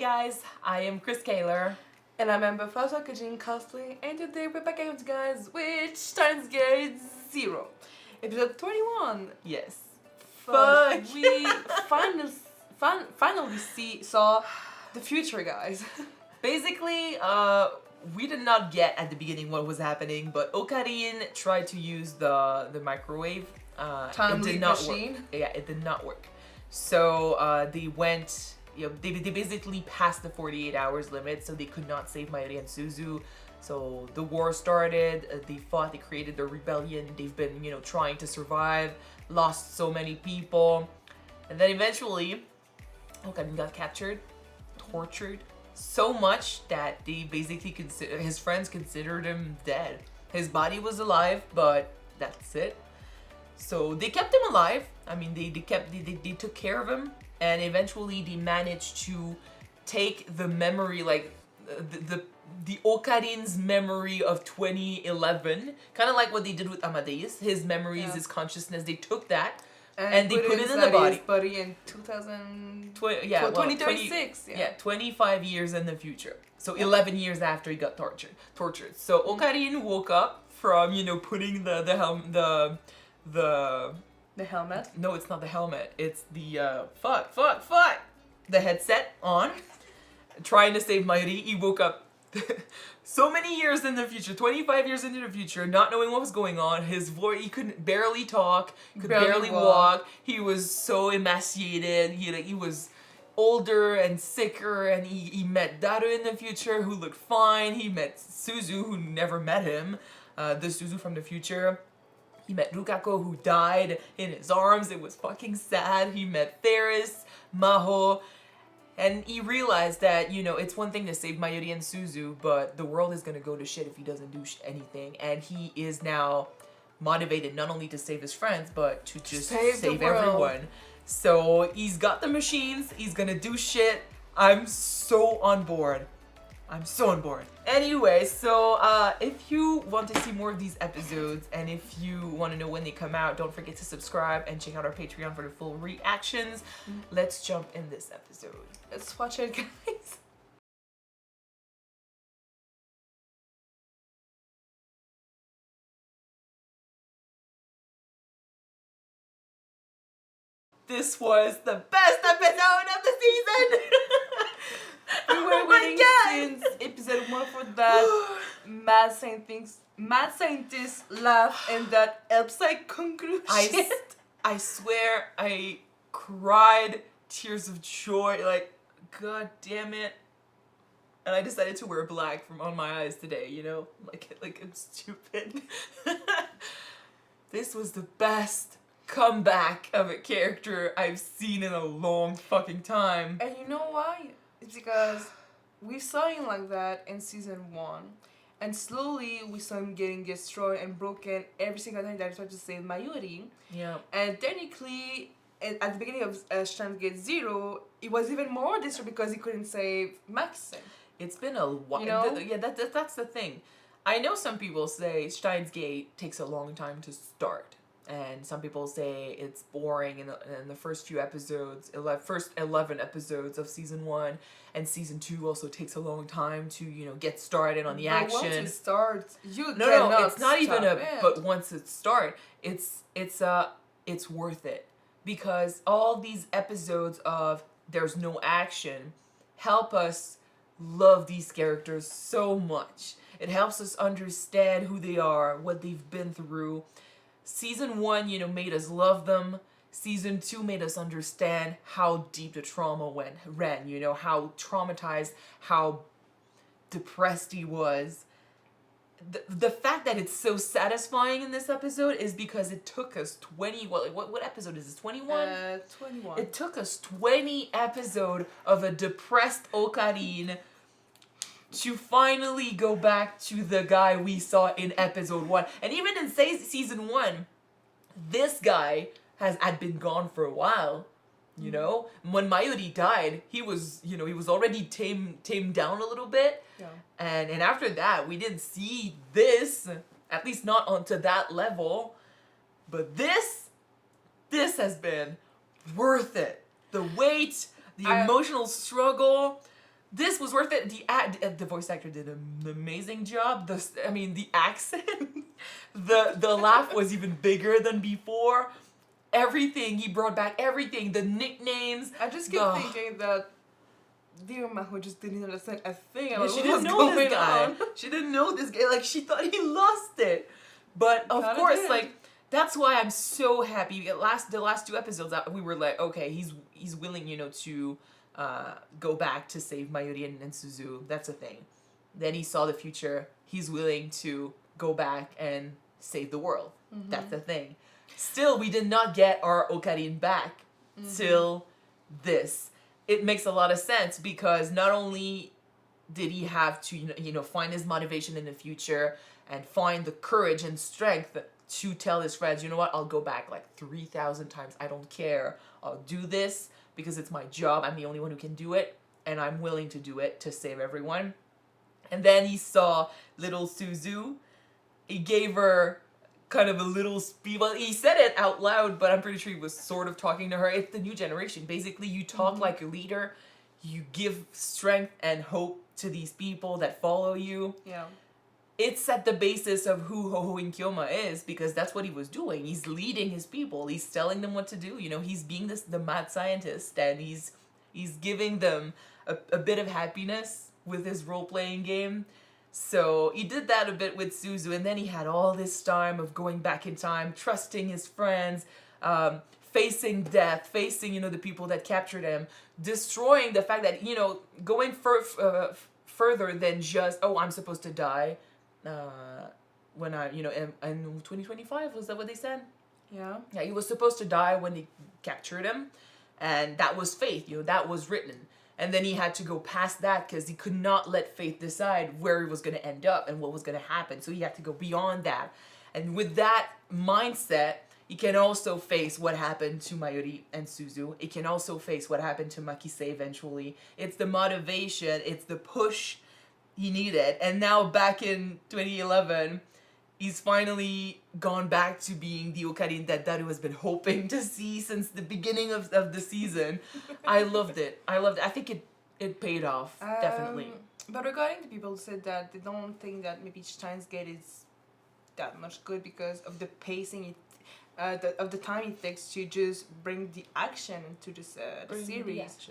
guys, I am Chris Kaler. And I'm Amber Foster, Kyuujin cosplay, and today we're back at you guys with Steins Gate 0, episode 21. Yes. But Fuck. we finally saw the future, guys. Basically, we did not get at the beginning what was happening, but Okarin tried to use the microwave. Time it did leap not machine. work. Yeah, it did not work. So they went. They basically passed the 48 hours limit, so they could not save Mayuri and Suzu. So the war started, they fought, they created their rebellion, they've been, trying to survive, lost so many people. And then eventually, Okarin got captured, tortured, so much that they basically his friends considered him dead. His body was alive, but that's it. So they kept him alive. I mean, they took care of him. And eventually they managed to take the memory, like the Okarin's memory of 2011, kind of like what they did with Amadeus. His memories, his consciousness, they took that and they put it in the body. His body in 2036. Yeah, 25 years in the future. So 11 years after he got tortured. So Okarin woke up from putting the helmet? No, it's not the helmet. It's the the headset on, trying to save Mayuri. He woke up so many years in the future, 25 years into the future, not knowing what was going on. His voice, he couldn't barely talk, could barely walk. He was so emaciated. He was older and sicker, and he met Daru in the future, who looked fine. He met Suzu, who never met him, the Suzu from the future. He met Rukako, who died in his arms. It was fucking sad. He met Ferris, Maho, and he realized that, it's one thing to save Mayuri and Suzu, but the world is gonna go to shit if he doesn't do anything. And he is now motivated not only to save his friends, but to just save everyone. So he's got the machines. He's gonna do shit. I'm so on board. Anyway, so if you want to see more of these episodes and if you want to know when they come out, don't forget to subscribe and check out our Patreon for the full reactions. Let's jump in this episode. Let's watch it, guys. This was the best episode of the season! We were waiting since episode 1 for that mad scientist laugh and that upside conclusion. I swear I cried tears of joy, like, god damn it. And I decided to wear black from on my eyes today, like I'm stupid. This was the best comeback of a character I've seen in a long fucking time. And you know why? It's because we saw him like that in season 1, and slowly we saw him getting destroyed and broken every single time that he tried to save Mayuri. Yeah. And technically, at the beginning of Steins Gate 0, it was even more destroyed because he couldn't save Maxim. It's been a while. Yeah, that's the thing. I know some people say Steins Gate takes a long time to start. And some people say it's boring in the first few episodes, first 11 episodes of season 1, and season 2 also takes a long time to get started on the action. Once it starts, you no, it's not even but once it starts, it's worth it, because all these episodes of there's no action help us love these characters so much. It helps us understand who they are, what they've been through. Season 1, made us love them. Season 2 made us understand how deep the trauma ran, how traumatized, how depressed he was. The fact that it's so satisfying in this episode is because it took us 20, what episode is this, 21? 21. It took us 20 episodes of a depressed Okarin to finally go back to the guy we saw in episode 1. And even in season 1, this guy had been gone for a while, When Mayuri died, he was already tamed down a little bit. Yeah. And after that, we didn't see this, at least not onto that level. But this has been worth it. The weight, the emotional struggle, This was worth it. The voice actor did an amazing job. The accent, the laugh was even bigger than before. Everything he brought back, everything, the nicknames. I just keep thinking that dear Maho just didn't understand a thing about she what didn't was know going this guy. on. She didn't know this guy. Like, she thought he lost it. But of Kinda course, did. like, that's why I'm so happy. The last 2 episodes, we were like, okay, he's willing, to go back to save Mayuri and Suzu. That's a thing. Then he saw the future. He's willing to go back and save the world. Mm-hmm. That's the thing. Still, we did not get our Okarin back till this. It makes a lot of sense because not only did he have to, find his motivation in the future and find the courage and strength to tell his friends, you know what, I'll go back like 3,000 times. I don't care. I'll do this because it's my job. I'm the only one who can do it, and I'm willing to do it to save everyone. And then he saw little Suzu. He gave her kind of a little speech. Well, he said it out loud, but I'm pretty sure he was sort of talking to her. It's the new generation. Basically, you talk like a leader. You give strength and hope to these people that follow you. Yeah. It's at the basis of who Hououin Kyouma is, because that's what he was doing. He's leading his people. He's telling them what to do. He's being the mad scientist, and he's giving them a bit of happiness with his role-playing game. So he did that a bit with Suzu, and then he had all this time of going back in time, trusting his friends, facing death, facing, the people that captured him, destroying the fact that, going further than just, oh, I'm supposed to die. When in 2025, was that what they said? Yeah. Yeah, he was supposed to die when they captured him, and that was fate, that was written. And then he had to go past that because he could not let fate decide where he was going to end up and what was going to happen. So he had to go beyond that. And with that mindset, he can also face what happened to Mayuri and Suzu. It can also face what happened to Makise eventually. It's the motivation, it's the push he needed. And now back in 2011, he's finally gone back to being the Okarin that Daru has been hoping to see since the beginning of the season. I loved it. I think it paid off, definitely. But regarding the people who said that they don't think that maybe Steins Gate is that much good because of the pacing, of the time it takes to just bring the action into this the series.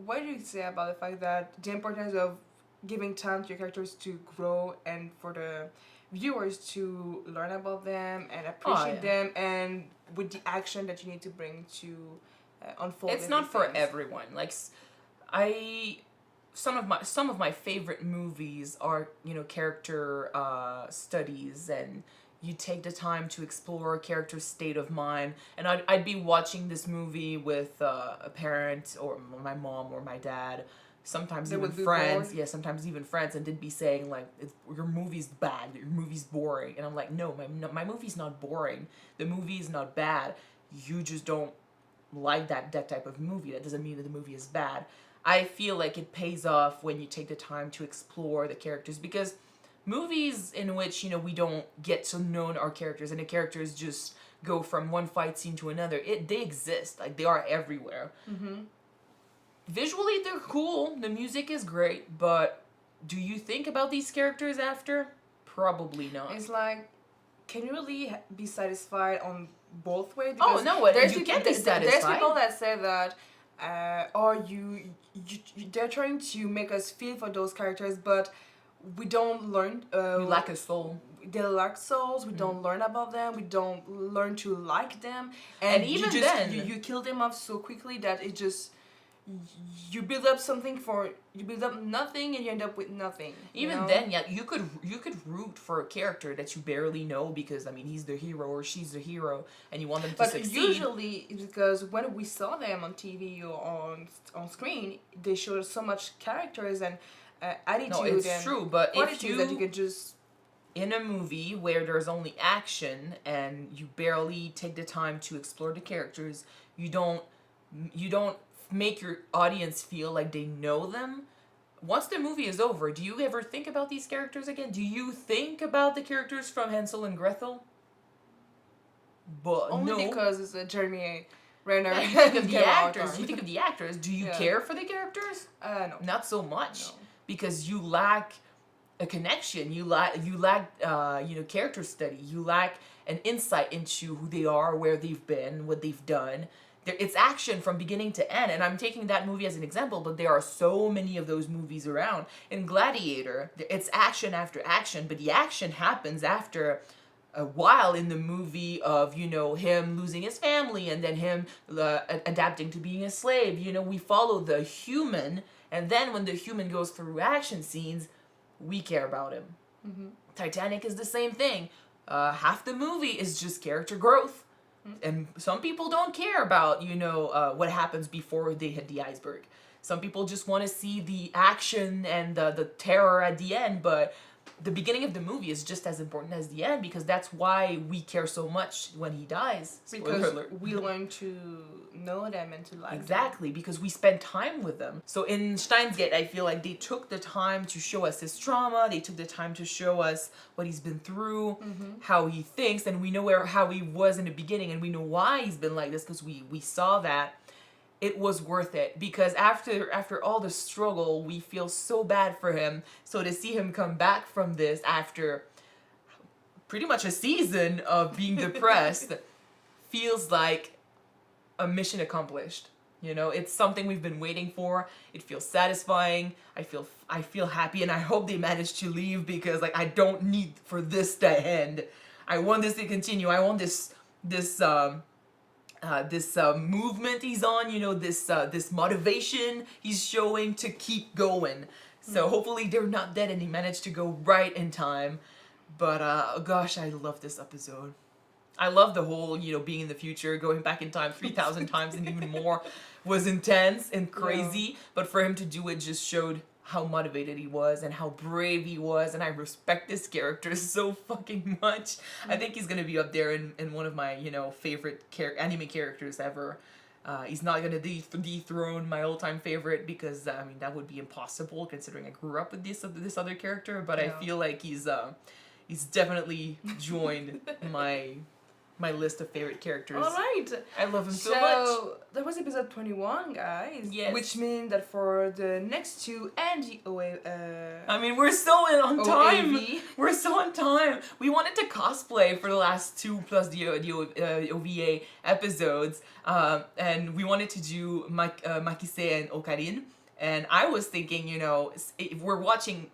What do you say about the fact that the importance of giving time to your characters to grow and for the viewers to learn about them and appreciate them, and with the action that you need to bring to unfold? It's not for everyone. Like, some of my favorite movies are, character studies, and you take the time to explore a character's state of mind. And I'd be watching this movie with a parent or my mom or my dad, sometimes even friends. Yeah, sometimes even friends, and they'd be saying like, your movie's bad, your movie's boring. And I'm like, no, my movie's not boring. The movie is not bad. You just don't like that type of movie. That doesn't mean that the movie is bad. I feel like it pays off when you take the time to explore the characters, because movies in which, we don't get to know our characters and the characters just go from one fight scene to another, they exist. Like, they are everywhere. Visually, they're cool. The music is great, but do you think about these characters after? Probably not. It's like, can you really be satisfied on both ways? Because no, you can't be satisfied. There's people that say that, they're trying to make us feel for those characters, but we don't learn. We lack a soul. They lack souls. We don't learn about them. We don't learn to like them. And even then, you kill them off so quickly that it just, you build up nothing and you end up with nothing. Even then, yeah, you could root for a character that you barely know because, he's the hero or she's the hero, and you want them to succeed. But usually, it's because when we saw them on TV or on screen, they showed so much characters and attitude. No, it's true, but if that you could just, in a movie where there's only action and you barely take the time to explore the characters, you don't make your audience feel like they know them. Once the movie is over, do you ever think about these characters again? Do you think about the characters from Hansel and Gretel? But only because it's a Jeremy Renner. Yeah, you think of the Kyouma actors. Arthur. You think of the actors. Do you care for the characters? No. Not so much, No. because you lack a connection. You lack character study. You lack an insight into who they are, where they've been, what they've done. It's action from beginning to end, and I'm taking that movie as an example, but there are so many of those movies around. In Gladiator, it's action after action, but the action happens after a while in the movie of, him losing his family and then him adapting to being a slave. We follow the human, and then when the human goes through action scenes, we care about him. Mm-hmm. Titanic is the same thing. Half the movie is just character growth. And some people don't care about, what happens before they hit the iceberg. Some people just want to see the action and the terror at the end, but the beginning of the movie is just as important as the end, because that's why we care so much when he dies. Because we learn to know them and to like Exactly, because we spend time with them. So in Steins Gate, I feel like they took the time to show us his trauma. They took the time to show us what he's been through, how he thinks, and we know how he was in the beginning, and we know why he's been like this, because we saw that. It was worth it, because after all the struggle, we feel so bad for him. So to see him come back from this after pretty much a season of being depressed feels like a mission accomplished. It's something we've been waiting for. It feels satisfying. I feel happy, and I hope they manage to leave, because I don't need for this to end. I want this to continue. I want this movement he's on, this motivation he's showing to keep going. So hopefully they're not dead and he managed to go right in time. But gosh, I love this episode. I love the whole, being in the future, going back in time 3,000 times and even more was intense and crazy. Yeah. But for him to do it just showed how motivated he was and how brave he was, and I respect this character so fucking much. I think he's gonna be up there in one of my favorite anime characters ever. He's not gonna dethrone my all-time favorite, because that would be impossible considering I grew up with this other character. But yeah. I feel like he's definitely joined my list of favorite characters. All right. I love him so much. So that was episode 21, guys. Yes. Which means that for the next two and the we're so on time. OAV. We're so on time. We wanted to cosplay for the last two plus the OVA episodes, and we wanted to do Makise and Okarin. And I was thinking, if we're watching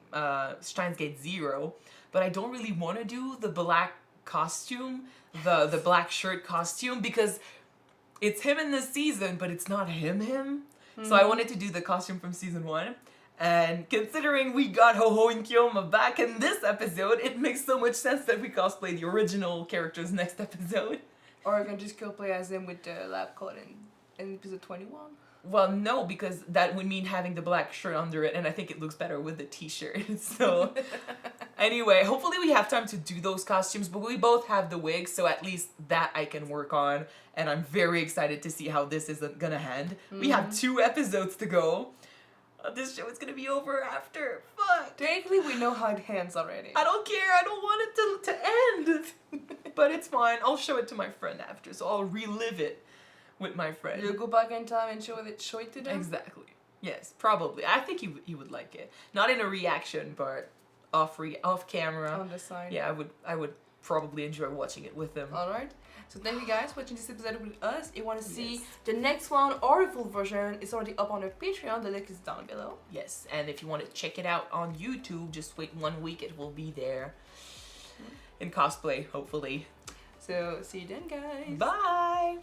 Steins Gate 0, but I don't really want to do the black costume, the black shirt costume, because it's him in this season, but it's not him. Mm-hmm. So I wanted to do the costume from season 1. And considering we got Hououin Kyouma back in this episode, it makes so much sense that we cosplay the original characters next episode. Or you can just play as them with the lab coat in episode 21. Well, no, because that would mean having the black shirt under it, and I think it looks better with the t-shirt. So anyway, hopefully we have time to do those costumes, but we both have the wigs, so at least that I can work on, and I'm very excited to see how this is gonna end. Mm-hmm. We have 2 episodes to go. This show is gonna be over after. Fuck. Technically, we know how it ends already. I don't care. I don't want it to end. But it's fine. I'll show it to my friend after, so I'll relive it with my friend. You'll go back in time and show it to them? Exactly. Yes, probably. I think he would like it. Not in a reaction, but off camera. On the side. Yeah, I would probably enjoy watching it with them. Alright. So thank you guys for watching this episode with us. If you want to see the next one or the full version, it's already up on our Patreon. The link is down below. Yes, and if you want to check it out on YouTube, just wait 1 week. It will be there. In cosplay, hopefully. So see you then, guys. Bye!